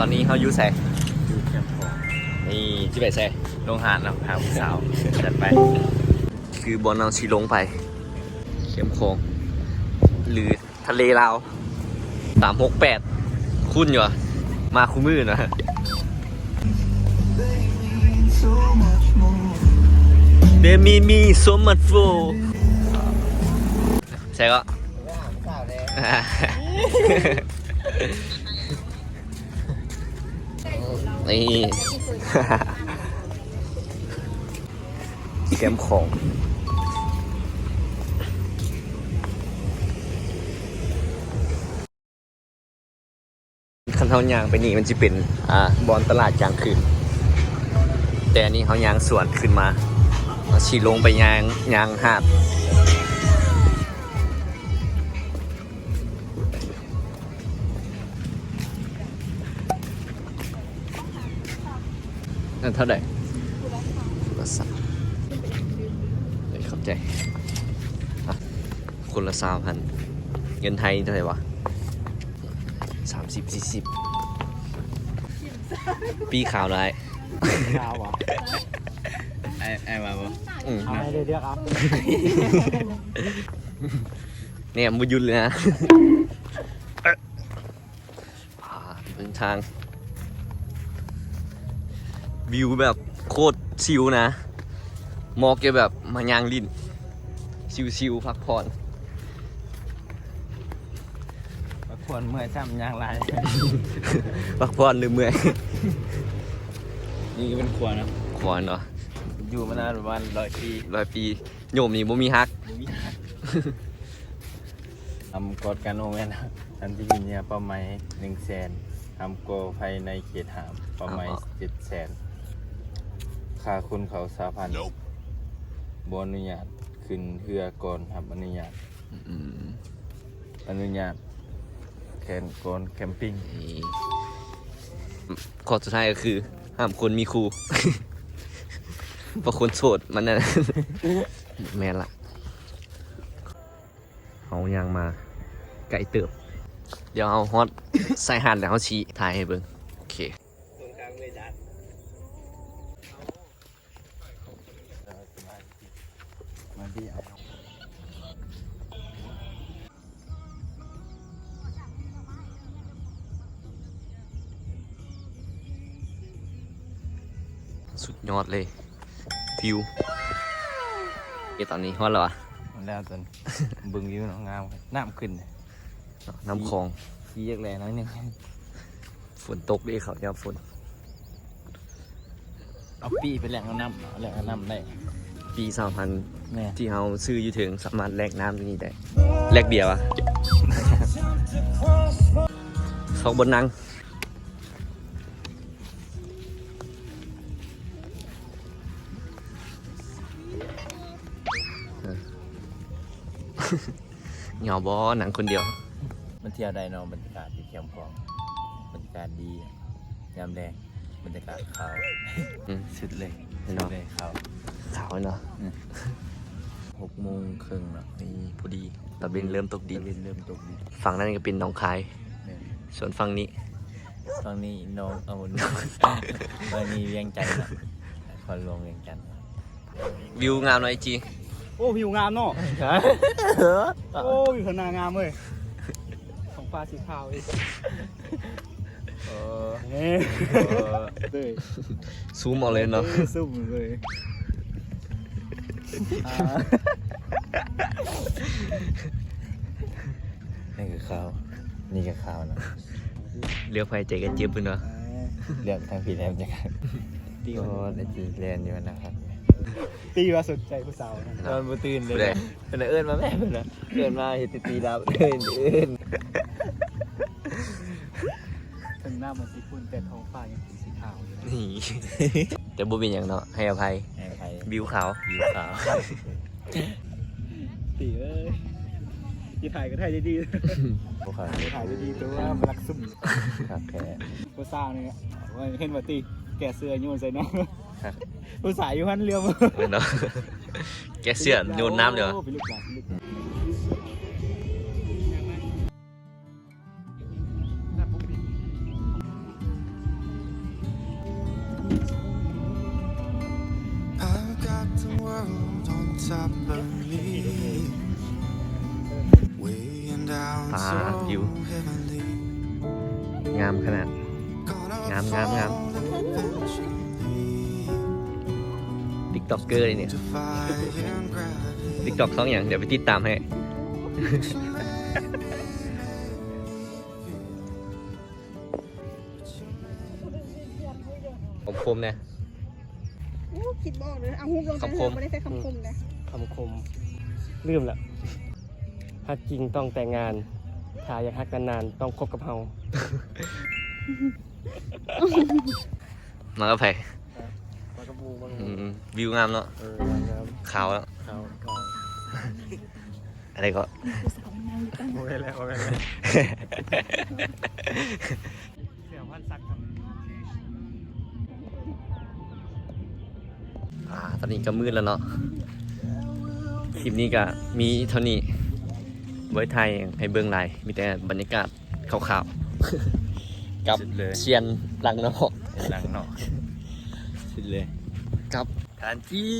ตอนนี้เขาอยู่แซ่ อยู่แคมป์ของ นี่ที่ไปแซ่ โรงหานแล้วครับสาวจัดไป คือบอลเอาชีลงไปเข้มโคงหรือทะเลลาว368คุ้นอยู่อะมาคู่มือนะเดมีมีสมมัดโฟใช่ก็นี่เข้มของคันเท้ายางไปนี่มันจะเป็นบอลตลาดกลางคืนแต่อันนี้เขายางสวนขึ้นมาฉีลงไปยางหาดนั่นเท่าไหร่ละสามเดี๋ยวเข้าใจคนละ3,000เงินไทยเท่าไหร่วะ30-40ปีขาวได้ ข้าวเหรอไอ้มาบ่ เอาให้เรียกครับ เนี่ยมุยุนเลยนะเดินทางวิวแบบโคตรชิลนะมอกจะแบบมายางลิ้นชิลๆพักผ่อน ควรเมื่อยซ้ำยางลาย พักผ่อนหรือเมื่อย นี่ก็เป็นควรนะ ขวานเนาะ อยู่มานานประมาณ100 ปี 100 ปีโยมนี่บ่มีฮัก ทำกฎการโอแมนทันที่มีเนี่ยเป้าหมาย100,000ทำโกภายในเขตหามเป้าหมาย700,000ค่าคุณเขา3,000บอนุญาตขึ้นเรือก่อนครับอนุญาตแคนก่อนแคมปิ้ง ข้อสุดท้ายก็คือห้ามคนมีครู เพราะคนโสดมันน่ะ แม่นละเอายังมาไก่เติบ เดี๋ยวเอาฮอต ใส่หั่นแล้วเอาชี้ถ่ายให้เบิ่งโอเคสุดยอดเลยวิวตอนนี้ฮอตแล้วอ่ะ แล้วจน บึงวิวงามน้ำขึ้น น้ำคลอง ขี้ยักแรงน้อยนึง ฝนตกด้วยครับเนี่ยฝน เอาปีไปแหล่งน้ำแหล่งน้ำได้ ปี3,000 แม่ ที่เราซื้ออยู่ถึงสามารถแลกน้ำที่นี่ได้แลกเบียร์วะ สองบนนั่งเหงาบอหนังคนเดียว มันเที่ยวได้เนาะบรรยากาศที่เข้มของบรรยากาศดียามแดงบรรยากาศขาว สุดเลย เนาะ เลยขาว ขาวเนาะ 6:30เนาะ นี่พอดีตะเบนเริ่มตกดิน เริ่มตกดิน ฝั่งนั้นก็เป็นหนองคาย เนี่ย ส่วนฝั่งนี้ ตอนนี้น้องเอาหนูตอนนี้เวียงจันทร์นะคอนลงเวียงจันทร์ วิวงามหน่อยจี โอ้ผิวงามเนาะโอ้อยู่ข้างหน้างามเลยของฟ้าสีขาวอีกเฮ้ยเลย ซูมเอาเลยเนาะ ซุ่มเลย นี่คือขาวนี่คือขาวนะ เลือกไฟใจกันเจ็บเลยเนาะ เลือกทางผีแลมจังก็ได้จีเรียนอยู่นะครับ ตีว่าสนใจผู้สาวนะ ตอนบ่ตื่นเลยเป็นเอิ้นมาแม่เพิ่นน่ะเอิ้นมาเฮ็ดตีดาวเอิ้น ถึงหน้าเหมือนสีฝุ่นแต่ท้องฟ้ายังเป็นสีขาวอยู่นะ นี่ แต่บุเป็นอย่างเนาะให้อภัย ให้ใคร วิวขาว อยู่ขาว ตีเอ้ยที่ถ่ายก็ถ่ายดี บ่ขาว ๆถ่ายดีๆแต่ว่ามันรักซุ่ม ครับแค่ ผู้สาวเนี่ยว่าเห็นว่าตีแกเสื้อโยนใส่น้องผู้สาวอยู่หันเรียว เนาะ แกเสื้อโยนน้ำเดี๋ยว ไปลึกหลังลึกหลัง top of me, weighing down so you. heavenly. งามขนาด Gonna Ngam, ngam, fall ngam. eventually, ติ๊กต็อกเกอร์เลยเนี่ย defying gravity. ติ๊กต็อกสองอย่างเดี๋ยวไปติดตามให้ ผมคมนะ โอ้คิดบอกเลยเอาหุบลงไป คำคม ไม่ได้ใช้คำคมนะ คำคมลืมละฮักจริงต้องแต่งงานถ้าอยากฮักนานๆต้องคบกับเฮา มาก็ไป ปากกระปูมัน วิวงามเนาะ น้ ขาวแล้ว ำเขา อะไรก็ โอเคแล้วโอเคแล้วเสี่ยวพันซักครับ ตอนนี้ก็มืดแล้วเนาะ คลิปนี้ก็มีเท่านี้ไว้ไทยให้เบื้องหลายมีแต่บรรยากาศขาวๆ กับ สุดเลย เชียนหลังเนาะ หลังเนาะสุดเลย กับการจี้